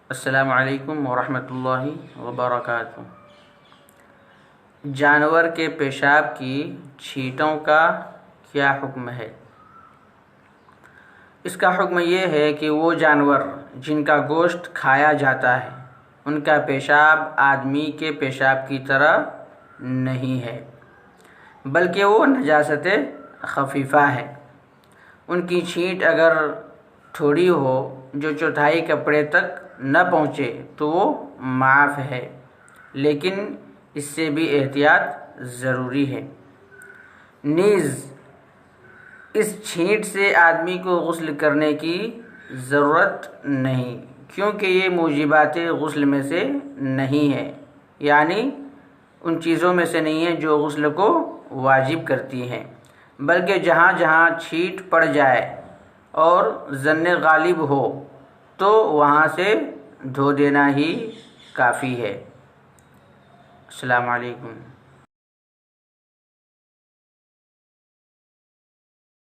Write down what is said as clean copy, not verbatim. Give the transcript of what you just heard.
السلام علیکم ورحمۃ اللہ وبرکاتہ۔ جانور کے پیشاب کی چھینٹوں کا کیا حکم ہے؟ اس کا حکم یہ ہے کہ وہ جانور جن کا گوشت کھایا جاتا ہے ان کا پیشاب آدمی کے پیشاب کی طرح نہیں ہے، بلکہ وہ نجاست خفیفہ ہے۔ ان کی چھینٹ اگر تھوڑی ہو جو چوتھائی کپڑے تک نہ پہنچے تو وہ معاف ہے، لیکن اس سے بھی احتیاط ضروری ہے۔ نیز اس چھینٹ سے آدمی کو غسل کرنے کی ضرورت نہیں، کیونکہ یہ موجبات غسل میں سے نہیں ہے، یعنی ان چیزوں میں سے نہیں ہے جو غسل کو واجب کرتی ہیں، بلکہ جہاں جہاں چھینٹ پڑ جائے اور ظن غالب ہو تو وہاں سے دھو دینا ہی کافی ہے۔ السلام علیکم۔